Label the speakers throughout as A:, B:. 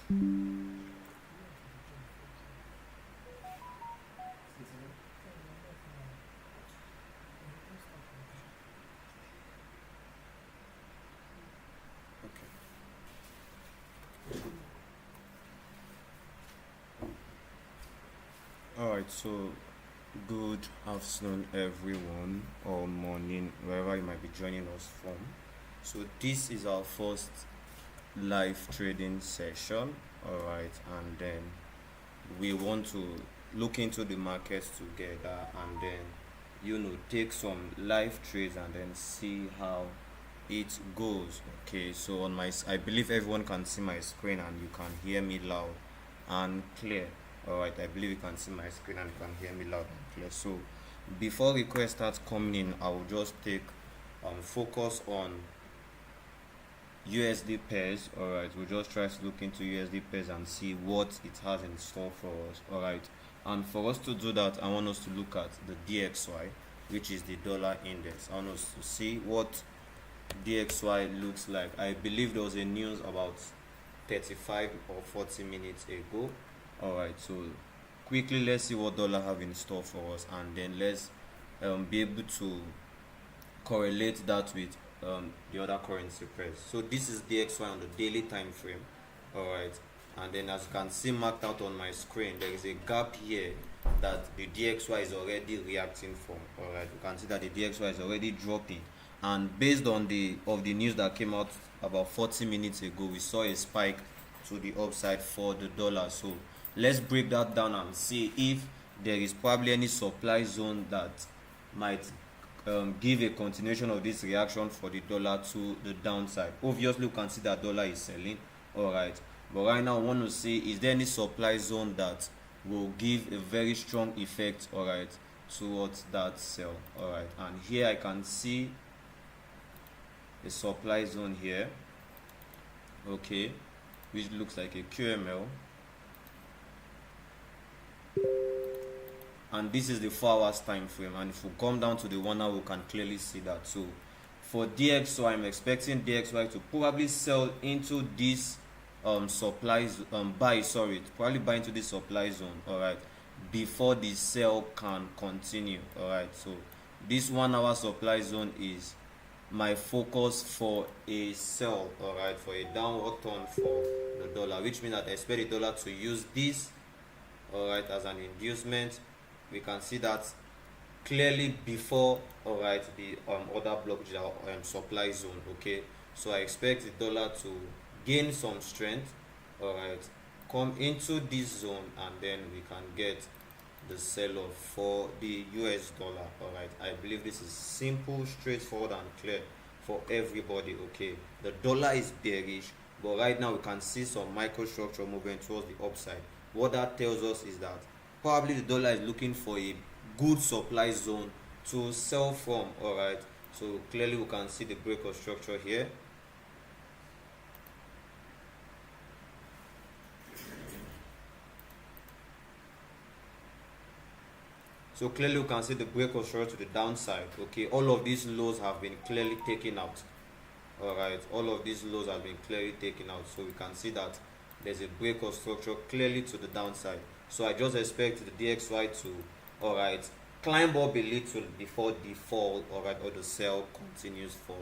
A: Alright, so good afternoon, everyone, or morning, wherever you might be joining us from. So, this is our first live trading session, alright, and then we want to look into the markets together and then take some live trades and then see how it goes. Okay, so I believe everyone can see my screen and you can hear me loud and clear. Alright, I believe you can see my screen and you can hear me loud and clear. So before requests start coming in, I will just take focus on USD pairs. Alright, we'll just try to look into USD pairs and see what it has in store for us. Alright, and for us to do that, I want us to look at the DXY, which is the dollar index. I want us to see what DXY looks like. I believe there was a news about 35 or 40 minutes ago. Alright, so quickly let's see what dollar have in store for us, and then let's be able to correlate that with the other currency pairs. So this is DXY on the daily time frame. Alright, and then as you can see marked out on my screen, there is a gap here that the DXY is already reacting from. Alright, you can see that the DXY is already dropping, and based on the news that came out about 40 minutes ago, we saw a spike to the upside for the dollar. So let's break that down and see if there is probably any supply zone that might give a continuation of this reaction for the dollar to the downside. Obviously, you can see that dollar is selling. Alright, but right now I want to see, is there any supply zone that will give a very strong effect, alright, towards that sell. Alright, and here I can see a supply zone here, okay, which looks like a QML, and this is the 4 hours time frame, and if we come down to the 1 hour, we can clearly see that. So for DXY, I'm expecting DXY to probably sell into this probably buy into this supply zone, alright, before the sell can continue. Alright, so this 1 hour supply zone is my focus for a sell, alright, for a downward turn for the dollar, which means that I expect the dollar to use this, alright, as an inducement. We can see that clearly before, alright, the other block, which is our supply zone. Okay, so I expect the dollar to gain some strength, alright, come into this zone, and then we can get the sell-off for the US dollar. Alright, I believe this is simple, straightforward and clear for everybody. Okay, the dollar is bearish, but right now we can see some microstructure movement towards the upside. What that tells us is that probably the dollar is looking for a good supply zone to sell from. Alright, so clearly we can see the break of structure here. So clearly you can see the break of structure to the downside. Okay, all of these lows have been clearly taken out. Alright, all of these lows have been clearly taken out. So we can see that there's a break of structure clearly to the downside. So I just expect the DXY to, alright, climb up a little before the fall, alright, or the sell continues for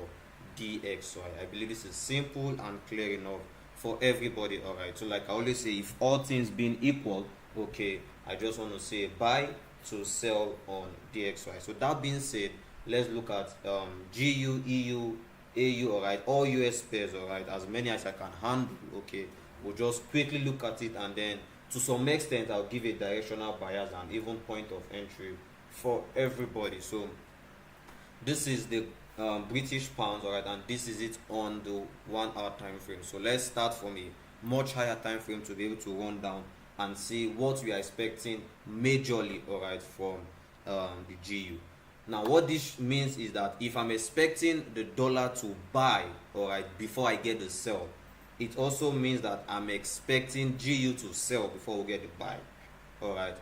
A: DXY. I believe this is simple and clear enough for everybody. Alright, so like I always say, if all things being equal, okay, I just want to say buy to sell on DXY. So that being said, let's look at GU, EU, AU, alright, all US pairs, alright, as many as I can handle. Okay, we'll just quickly look at it, and then to some extent I'll give a directional bias and even point of entry for everybody. So this is the British pounds, alright, and this is it on the 1 hour time frame. So let's start from a much higher time frame to be able to run down and see what we are expecting majorly, alright, from the GU. Now what this means is that if I'm expecting the dollar to buy, alright, before I get the sell, it also means that I'm expecting GU to sell before we get the buy. Alright,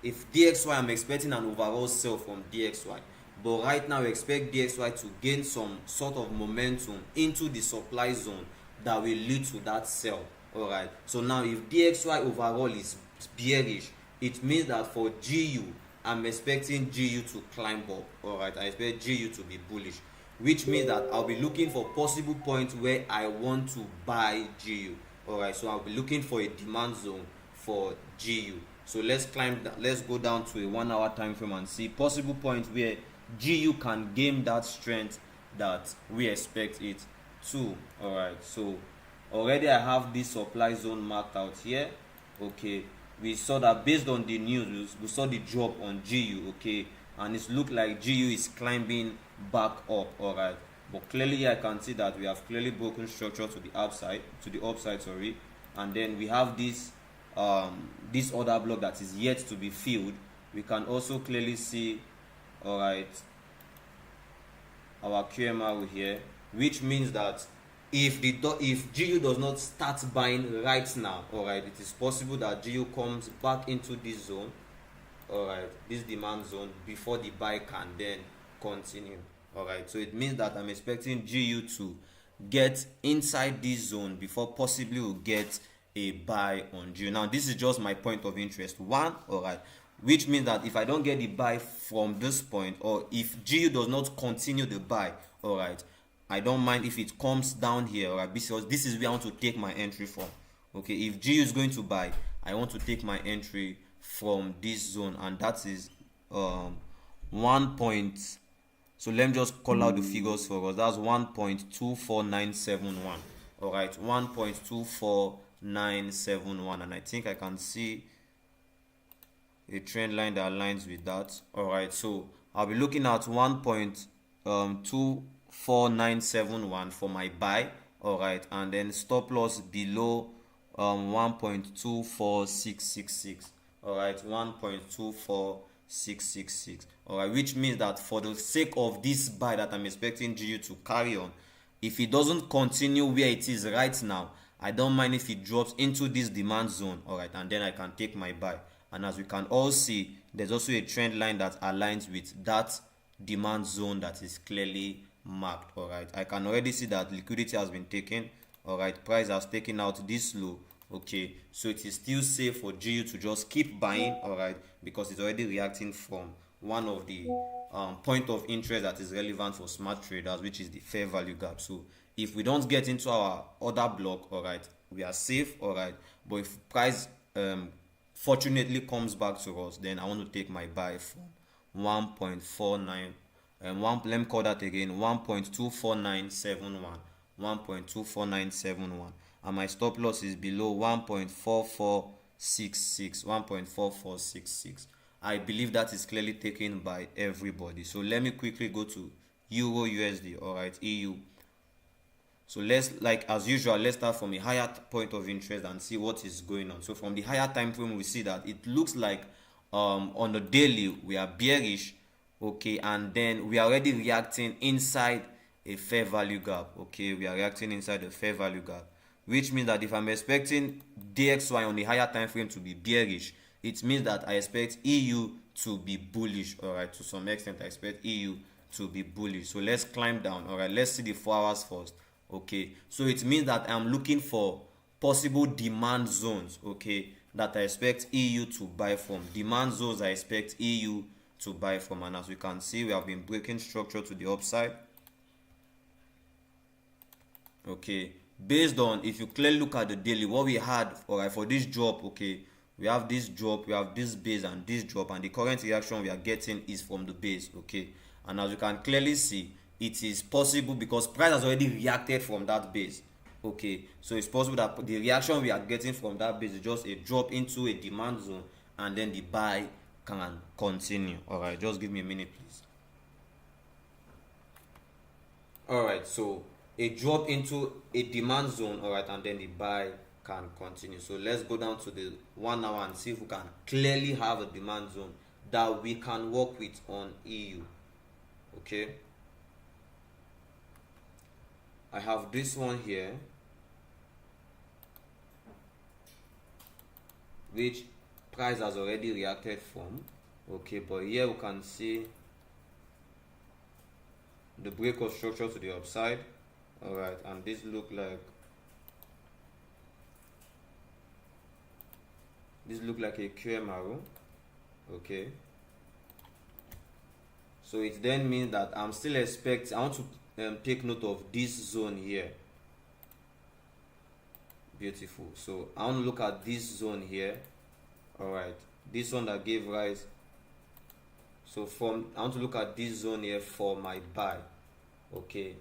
A: if DXY, I'm expecting an overall sell from DXY, but right now we expect DXY to gain some sort of momentum into the supply zone that will lead to that sell. All right, so now if DXY overall is bearish, it means that for GU, I'm expecting GU to climb up. All right, I expect GU to be bullish, which means that I'll be looking for possible points where I want to buy GU. All right, so I'll be looking for a demand zone for GU. So let's go down to a 1 hour time frame and see possible points where GU can gain that strength that we expect it to. All right, so already I have this supply zone marked out here. Okay, we saw that based on the news, we saw the drop on GU. Okay, and it looked like GU is climbing back up. All right, but clearly I can see that we have clearly broken structure to the upside, sorry, and then we have this this other block that is yet to be filled. We can also clearly see, all right, our QMR here, which means that if GU does not start buying right now, all right, it is possible that GU comes back into this zone, all right, this demand zone, before the buy can then continue. All right, so it means that I'm expecting GU to get inside this zone before possibly we'll get a buy on GU. Now this is just my point of interest one, all right, which means that if I don't get the buy from this point, or if GU does not continue the buy, all right, I don't mind if it comes down here, all right, because this is where I want to take my entry from. Okay, if GU is going to buy, I want to take my entry from this zone, and that is 1 point. So let me just call out the figures for us. That's 1.24971. All right, 1.24971, and I think I can see a trend line that aligns with that. All right, so I'll be looking at 1.24971 for my buy. All right, and then stop loss below 1.24666. all right, 1.24666. all right, which means that for the sake of this buy that I'm expecting GU to carry on, if it doesn't continue where it is right now, I don't mind if it drops into this demand zone, all right, and then I can take my buy. And as we can all see, there's also a trend line that aligns with that demand zone that is clearly marked. All right, I can already see that liquidity has been taken. All right, price has taken out this low. Okay, so it is still safe for GU to just keep buying, all right, because it's already reacting from one of the point of interest that is relevant for smart traders, which is the fair value gap. So if we don't get into our other block, all right, we are safe, all right, but if price fortunately comes back to us, then I want to take my buy from 1.49 and let me call that again, 1.24971, 1.24971, and my stop loss is below 1.4466, 1.4466. I believe that is clearly taken by everybody. So let me quickly go to Euro USD, all right, EU. So let's, like as usual, let's start from a higher point of interest and see what is going on. So from the higher time frame, we see that it looks like on the daily we are bearish, okay, and then we are already reacting inside a fair value gap. Okay, we are reacting inside a fair value gap, which means that if I'm expecting DXY on the higher time frame to be bearish, it means that I expect EU to be bullish. All right, to some extent I expect EU to be bullish. So let's climb down. All right, let's see the 4 hours first. Okay, so it means that I'm looking for possible demand zones, okay, that I expect EU to buy from. Demand zones I expect EU to buy from, and as we can see, we have been breaking structure to the upside. Okay, based on, if you clearly look at the daily, what we had, all right, for this drop, okay, we have this drop, we have this base and this drop, and the current reaction we are getting is from the base. Okay, and as you can clearly see, it is possible because price has already reacted from that base. Okay, so it's possible that the reaction we are getting from that base is just a drop into a demand zone, and then the buy can continue. All right, just give me a minute, please. All right, so a drop into a demand zone, all right, and then the buy can continue. So let's go down to the 1 hour and see if we can clearly have a demand zone that we can work with on EU. Okay, I have this one here, which price has already reacted from. Okay, but here we can see the break of structure to the upside. All right, and this look like This look like a QM arrow. Okay, so it then means that I'm still expecting, I want to take note of this zone here. Beautiful. So I want to look at this zone here. All right, this one that gave rise. So I want to look at this zone here for my buy. Okay,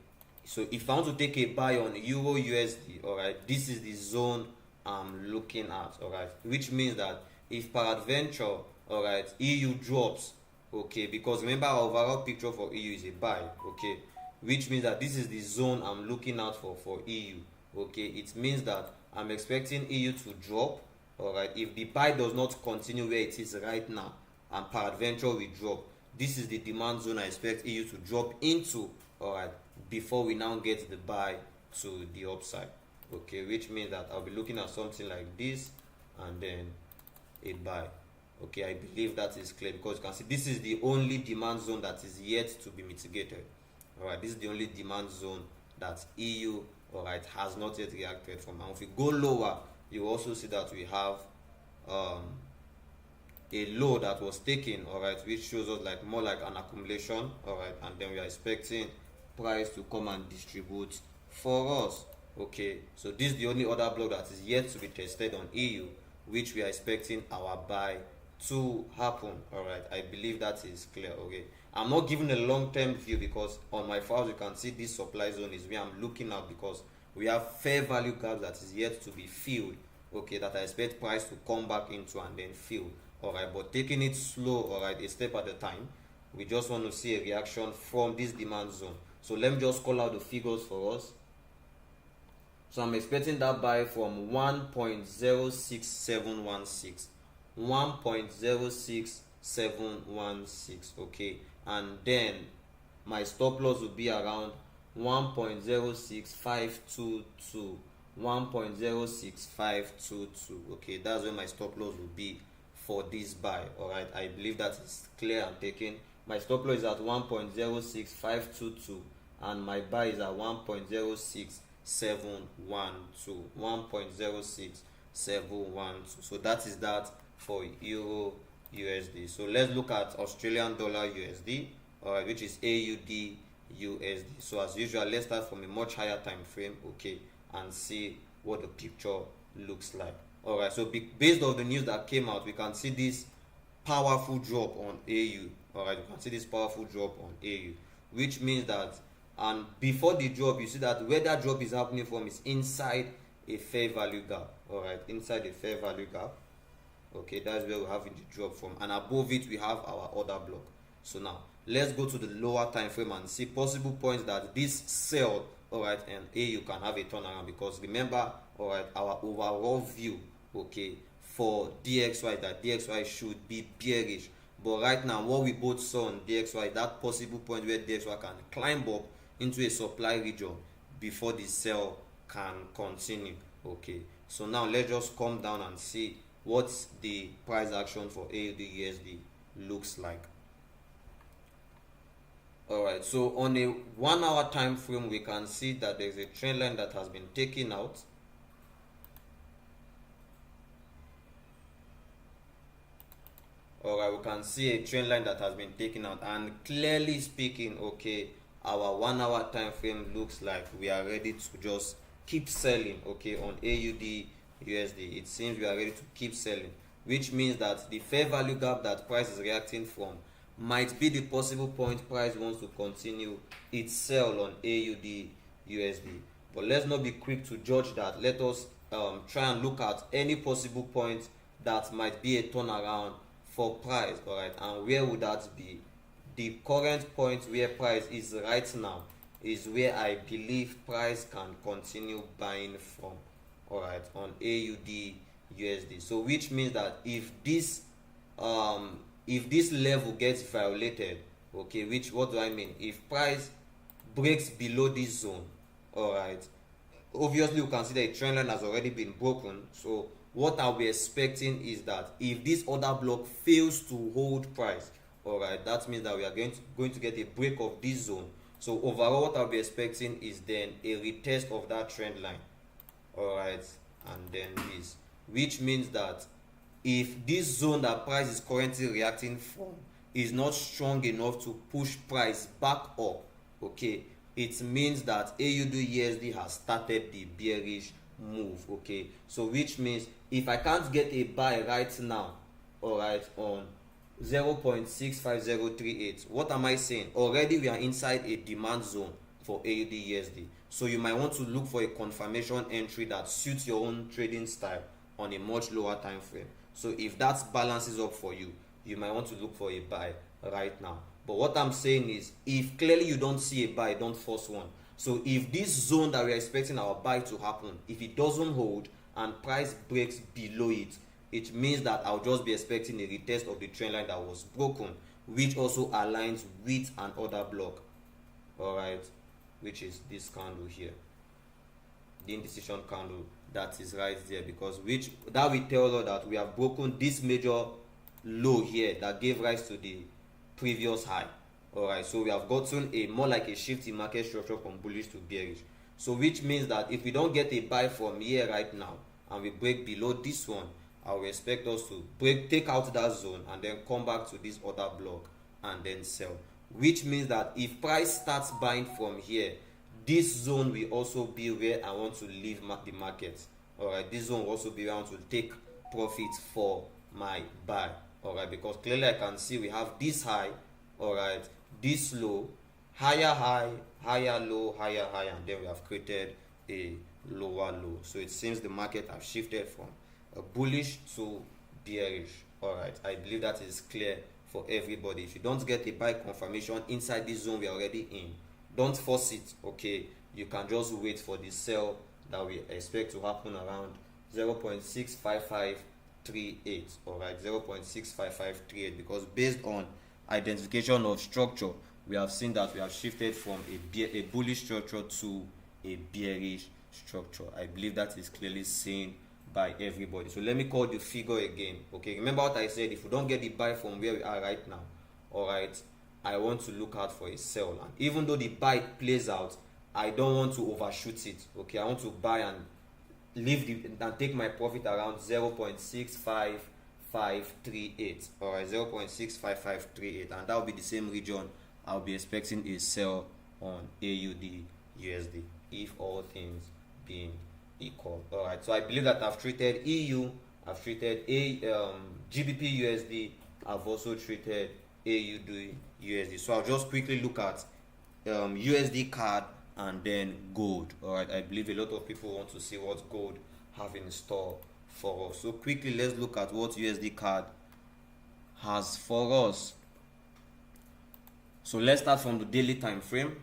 A: so if I want to take a buy on Euro USD, all right, this is the zone I'm looking at. All right, which means that if peradventure, all right, EU drops, okay, because remember our overall picture for EU is a buy, okay, which means that this is the zone I'm looking out for EU. Okay, it means that I'm expecting EU to drop. All right, if the buy does not continue where it is right now and peradventure we drop, this is the demand zone I expect EU to drop into, all right, before we now get the buy to the upside. Okay, which means that I'll be looking at something like this and then a buy. Okay, I believe that is clear, because you can see this is the only demand zone that is yet to be mitigated. All right, this is the only demand zone that EU, all right, has not yet reacted from. And if we go lower, you also see that we have a low that was taken, all right, which shows us like more like an accumulation, all right, and then we are expecting price to come and distribute for us. Okay, so this is the only other block that is yet to be tested on EU, which we are expecting our buy to happen. All right, I believe that is clear. Okay, I'm not giving a long-term view because on my files you can see this supply zone is where I'm looking at, because we have fair value gap that is yet to be filled. Okay, that I expect price to come back into and then fill. All right, but taking it slow, all right, a step at a time. We just want to see a reaction from this demand zone. So let me just call out the figures for us. So I'm expecting that buy from 1.06716, 1.06716, okay, and then my stop loss will be around 1.06522, 1.06522. Okay, that's where my stop loss will be for this buy. All right, I believe that is clear and taken. My stop loss is at 1.06522 and my buy is at 1.06712, 1.06712. So that is that for Euro USD. So let's look at Australian dollar USD, all right, which is AUD USD. So as usual, let's start from a much higher time frame, okay, and see what the picture looks like. All right, so based on the news that came out, we can see this powerful drop on AU. All right, you can see this powerful drop on AU, which means that, and before the drop, you see that where that drop is happening from is inside a fair value gap. All right, inside a fair value gap. Okay, that's where we have the drop from, and above it we have our order block. So now let's go to the lower time frame and see possible points that this sell, all right, and AU can have a turnaround, because remember, all right, our overall view, okay, for DXY, that DXY should be bearish. But right now, what we both saw on DXY, that possible point where DXY can climb up into a supply region before the sell can continue. Okay, so now let's just come down and see what the price action for AUD USD looks like. All right, so on a 1 hour time frame, we can see that there's a trend line that has been taken out. All right, we can see a trend line that has been taken out, and clearly speaking, okay, our 1 hour time frame looks like we are ready to just keep selling, okay, on AUD USD. It seems we are ready to keep selling, which means that the fair value gap that price is reacting from might be the possible point price wants to continue its sell on AUD USD. But let's not be quick to judge that. Let us try and look at any possible point that might be a turnaround for price. All right, and where would that be? The current point where price is right now is where I believe price can continue buying from, all right, on AUD USD. So which means that if this level gets violated, okay, what do I mean? If price breaks below this zone, all right, obviously you can see that a trend line has already been broken. So what I'll be expecting is that if this order block fails to hold price, all right, that means that we are going to get a break of this zone. So overall, what I'll be expecting is then a retest of that trend line, all right, and then this, which means that if this zone that price is currently reacting from is not strong enough to push price back up, okay, it means that AUD USD has started the bearish move. Okay, so which means if I can't get a buy right now, all right, on 0.65038, what am I saying? Already we are inside a demand zone for AUD USD. So you might want to look for a confirmation entry that suits your own trading style on a much lower time frame. So if that balances up for you, you might want to look for a buy right now. But what I'm saying is, if clearly you don't see a buy, don't force one. So if this zone that we're expecting our buy to happen, if it doesn't hold and price breaks below it, it means that I'll just be expecting a retest of the trend line that was broken, which also aligns with an order block, all right, which is this candle here, the indecision candle that is right there, because which that will tell us that we have broken this major low here that gave rise to the previous high. All right, so we have gotten a more like a shift in market structure from bullish to bearish. So which means that if we don't get a buy from here right now and we break below this one, I will expect us to take out that zone and then come back to this other block and then sell. Which means that if price starts buying from here, this zone will also be where I want to leave the market. All right, this zone will also be where I want to take profit for my buy. All right, because clearly I can see we have this high, all right, this low, higher high, higher low, higher high, and then we have created a lower low. So it seems the market has shifted from a bullish to bearish. All right, I believe that is clear for everybody. If you don't get a buy confirmation inside this zone we are already in, don't force it. Okay, you can just wait for the sell that we expect to happen around 0.65538. all right, 0.65538, because based on identification of structure, we have seen that we have shifted from a bullish structure to a bearish structure. I believe that is clearly seen by everybody. So let me call the figure again. Okay, remember what I said, if we don't get the buy from where we are right now, all right, I want to look out for a sell. And even though the buy plays out, I don't want to overshoot it. Okay, I want to buy and leave and take my profit around 0.65538. all right, 0.65538, and that will be the same region I'll be expecting a sell on AUD USD, if all things being equal. All right, so I believe that I've treated EU, I've treated GBP USD, I've also treated AUD USD. So I'll just quickly look at USD CAD and then gold. All right, I believe a lot of people want to see what gold have in store for us. So quickly, let's look at what USD CAD has for us. So let's start from the daily time frame.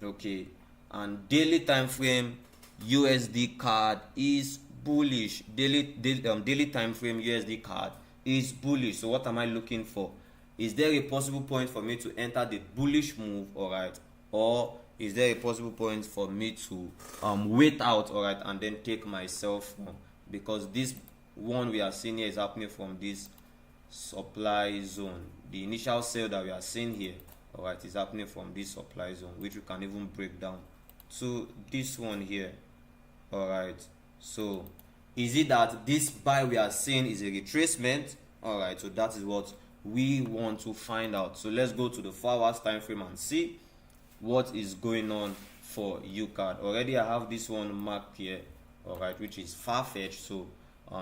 A: Okay, and daily time frame USD CAD is bullish. Daily time frame USD CAD is bullish. So what am I looking for? Is there a possible point for me to enter the bullish move, all right, or is there a possible point for me to wait out, all right, and then take myself from, because this one we are seeing here is happening from this supply zone. The initial sale that we are seeing here, all right, is happening from this supply zone, which we can even break down to this one here. All right, so is it that this buy we are seeing is a retracement? All right, so that is what we want to find out. So let's go to the 4 hours time frame and see what is going on for UCAD. Already I have this one marked here, all right, which is far-fetched. So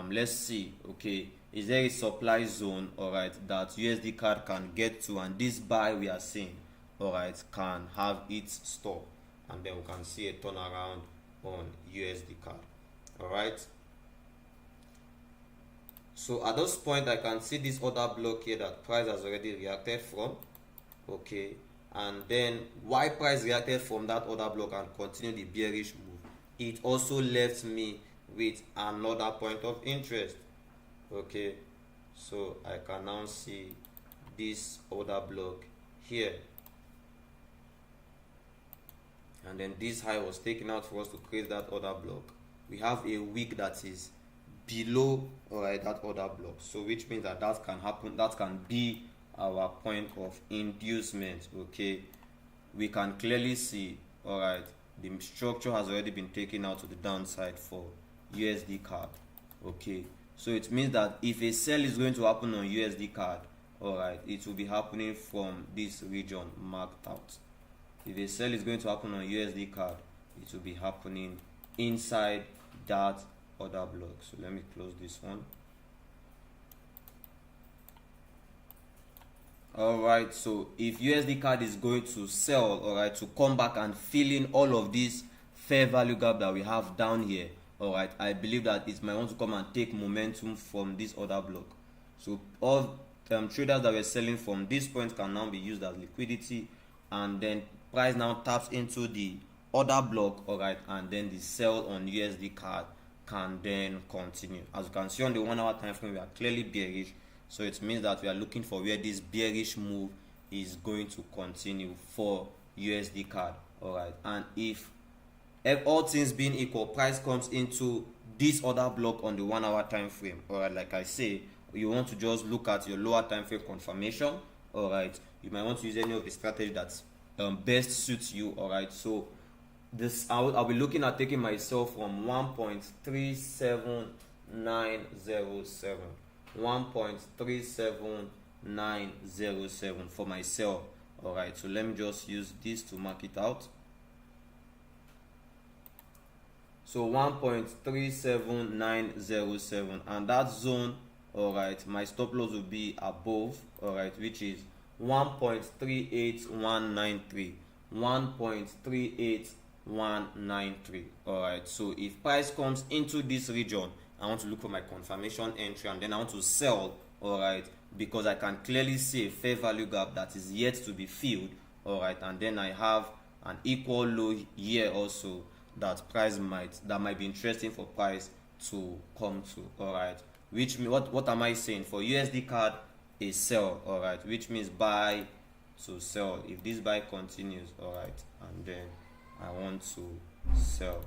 A: let's see. Okay, is there a supply zone, all right, that USD CAD can get to, and this buy we are seeing, all right, can have its stop, and then we can see a turnaround on USD CAD. All right, so at this point I can see this other block here that price has already reacted from. Okay, and then why price reacted from that other block and continue the bearish move, it also left me with another point of interest. Okay, so I can now see this other block here, and then this high was taken out for us to create that other block. We have a wick that is below, all right, that other block, so which means that that can happen, that can be our point of inducement. Okay, we can clearly see, all right, the structure has already been taken out to the downside for USD CAD. Okay, So it means that if a sell is going to happen on USD card, all right, it will be happening from this region marked out. If a sell is going to happen on USD card, it will be happening inside that other block. So let me close this one. All right, so if USD card is going to sell, all right, to come back and fill in all of this fair value gap that we have down here, all right, I believe that it might want to come and take momentum from this other block. So all traders that were selling from this point can now be used as liquidity, and then price now taps into the other block, all right, and then the sell on USD card can then continue. As you can see on the 1 hour time frame, we are clearly bearish. So it means that we are looking for where this bearish move is going to continue for USD card. All right, and if all things being equal, price comes into this other block on the 1 hour time frame, all right, like I say, you want to just look at your lower time frame confirmation. All right, you might want to use any of the strategy that best suits you. All right, so this I'll be looking at taking myself from 1.37907. 1.37907 for myself. All right, so let me just use this to mark it out. So 1.37907, and that zone, all right, my stop loss will be above, all right, which is 1.38193. 1.38193. all right, so if price comes into this region, I want to look for my confirmation entry, and then I want to sell, all right, because I can clearly see a fair value gap that is yet to be filled, all right, and then I have an equal low here also that might be interesting for price to come to, all right, which what am I saying? For USD card, a sell, all right, which means buy to sell. If this buy continues, all right, and then I want to sell,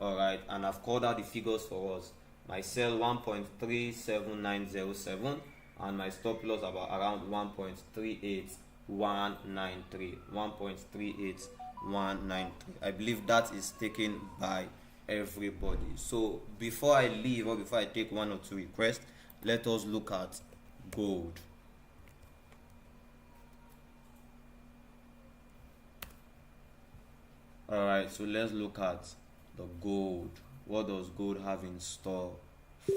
A: all right, and I've called out the figures for us. My sell 1.37907, and my stop loss about around 1.38193. 1.38193. I believe that is taken by everybody. So before I leave, or before I take one or two requests, let us look at gold. All right, so let's look at the gold. What does gold have in store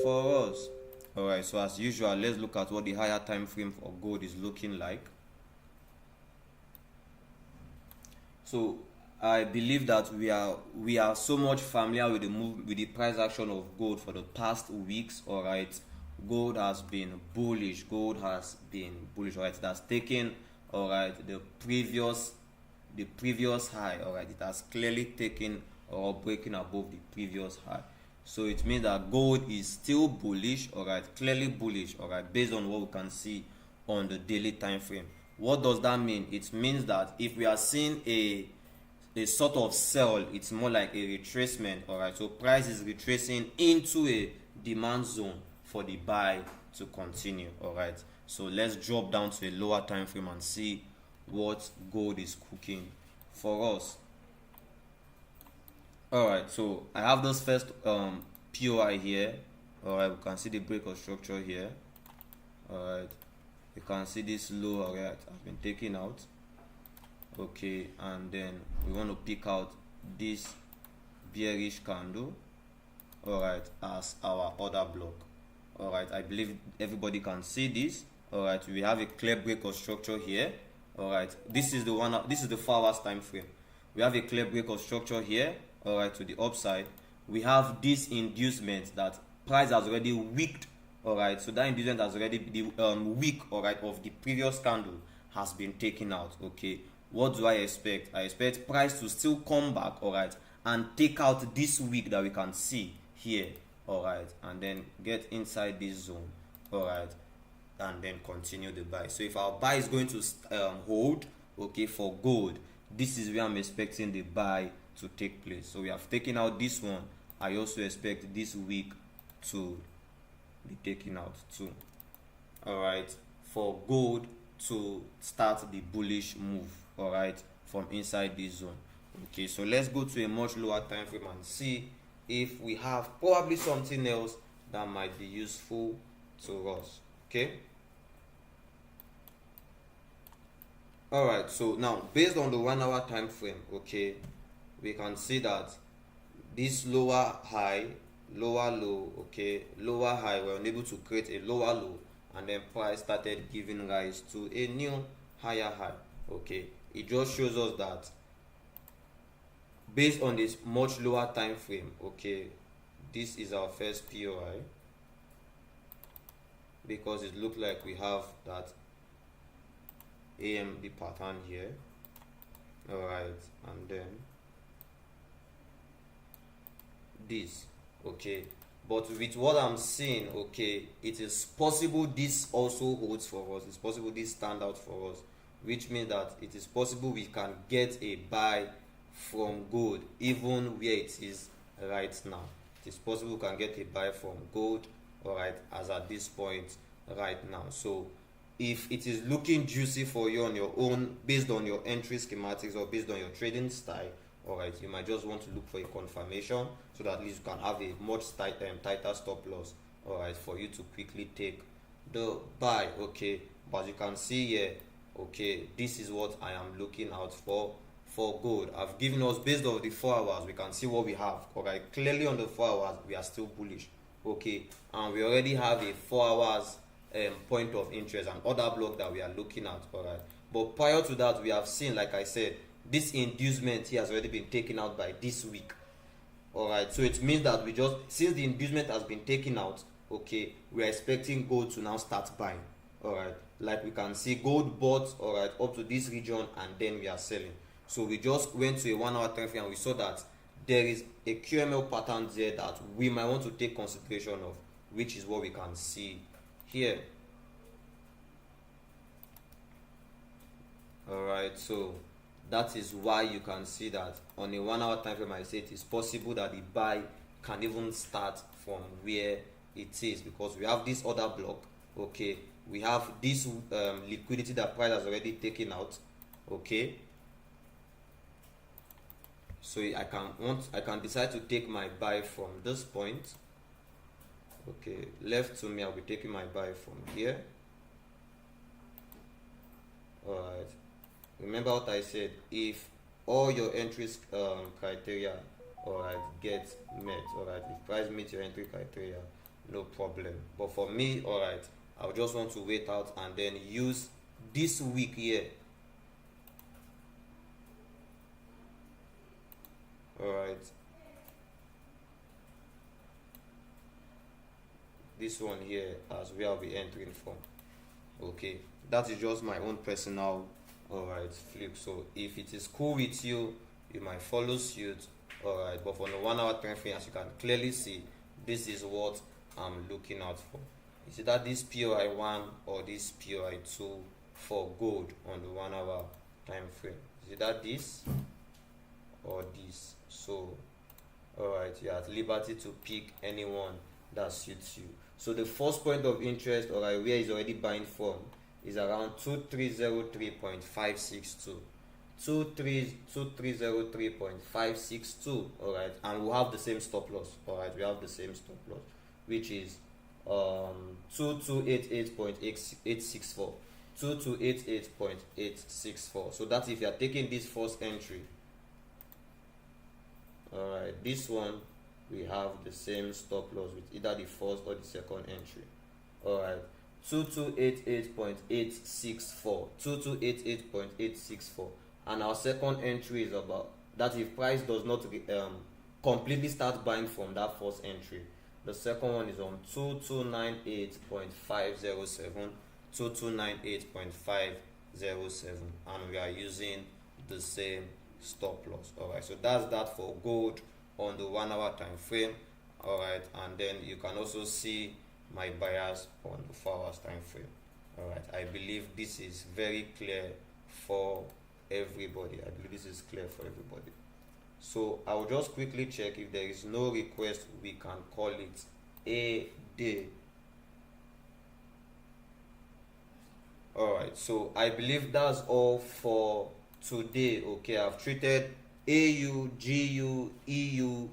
A: for us? All right, so as usual, let's look at what the higher time frame for gold is looking like. So I believe that we are so much familiar with the price action of gold for the past weeks. All right, gold has been bullish. All right, that's taken, all right, the previous high. All right, it has clearly taken or breaking above the previous high. So it means that gold is still bullish, all right, clearly bullish, all right, based on what we can see on the daily time frame. What does that mean? It means that if we are seeing a sort of sell, it's more like a retracement, all right, so price is retracing into a demand zone for the buy to continue. All right, so let's drop down to a lower time frame and see what gold is cooking for us. All right, so I have this first POI here. All right, we can see the break of structure here. All right, you can see this low, all right, has been taken out. Okay, and then we want to pick out this bearish candle, all right, as our order block. All right, I believe everybody can see this. All right, we have a clear break of structure here. All right, this is the 4 hours time frame. We have a clear break of structure here, all right, to the upside. We have this inducement that price has already wicked, all right, so that inducement has already the wick, all right, of the previous candle has been taken out. Okay, what do I expect? I expect price to still come back, all right, and take out this wick that we can see here, all right, and then get inside this zone, all right, and then continue the buy. So if our buy is going to hold, okay, for gold, this is where I'm expecting the buy to take place. So we have taken out this one. I also expect this week to be taken out too, all right, for gold to start the bullish move, all right, from inside this zone. Okay, so let's go to a much lower time frame and see if we have probably something else that might be useful to us. Okay. All right, so now based on the 1 hour time frame, okay, we can see that this lower high, lower low, okay, lower high, we're unable to create a lower low, and then price started giving rise to a new higher high. Okay, it just shows us that based on this much lower time frame, okay, this is our first POI, because it looked like we have that AMD pattern here. All right, and then this, okay, but with what I'm seeing, okay, it is possible this also holds for us. It's possible this stand out for us, which means that it is possible we can get a buy from gold even where it is right now. It is possible we can get a buy from gold, all right, as at this point right now. So if it is looking juicy for you on your own, based on your entry schematics or based on your trading style, all right, you might just want to look for a confirmation so that at least you can have a much tighter stop loss, all right, for you to quickly take the buy. Okay, but you can see here, okay, this is what I am looking out for gold. I've given us, based on the 4 hours, we can see what we have. All right, clearly on the 4 hours we are still bullish, okay, and we already have a 4 hours point of interest and other block that we are looking at. All right, but prior to that, we have seen, like I said, this inducement here has already been taken out by this week. All right, so it means that we just, since the inducement has been taken out, okay, we are expecting gold to now start buying. All right, like we can see gold bought, all right, up to this region, and then we are selling. So we just went to a 1 hour time frame and we saw that there is a QML pattern there that we might want to take consideration of, which is what we can see here. All right, so that is why you can see that on a 1 hour time frame, I say it is possible that the buy can even start from where it is, because we have this other block, okay, we have this liquidity that price has already taken out, okay. So I can decide to take my buy from this point, okay. Left to me, I'll be taking my buy from here. All right, remember what I said, if all your entries criteria, all right, get met, all right, if price meets your entry criteria, no problem. But for me, all right, I'll just want to wait out and then use this week here, all right, this one here as where I'll be entering from. Okay, that is just my own personal, all right, flip. So if it is cool with you, you might follow suit, all right. But for the 1 hour time frame, as you can clearly see, this is what I'm looking out for. Is it that this POI 1 or this POI 2 for gold on the 1 hour time frame? Is it that this or this? So all right, you're at liberty to pick anyone that suits you. So the first point of interest, all right, where is already buying from, is around 2303.562. 2303.562, all right, and we'll have the same stop loss. All right, we have the same stop loss, which is 2288.864. 2288.864. So that's if you are taking this first entry. All right, this one we have the same stop loss with either the first or the second entry. All right, 2288.864. 2288.864. And our second entry is about that if price does not completely start buying from that first entry. The second one is on 2298.507. 2298.507, and we are using the same stop loss. All right, so that's that for gold on the 1 hour time frame. All right, and then you can also see my bias on the 4 hours time frame. All right, I believe this is very clear for everybody. I believe this is clear for everybody. So I will just quickly check. If there is no request, we can call it a day. All right, so I believe that's all for today. Okay, I've treated AU, GU, EU,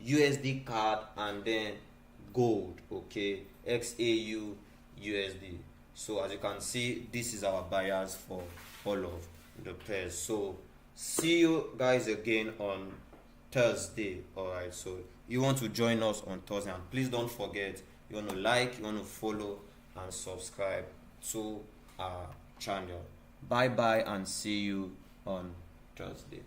A: USD card, and then gold, okay, XAU USD. So as you can see, this is our buyers for all of the pairs. So see you guys again on Thursday. All right, so you want to join us on Thursday, and please don't forget, you want to like, you want to follow and subscribe to our channel. Bye bye, and see you on Thursday.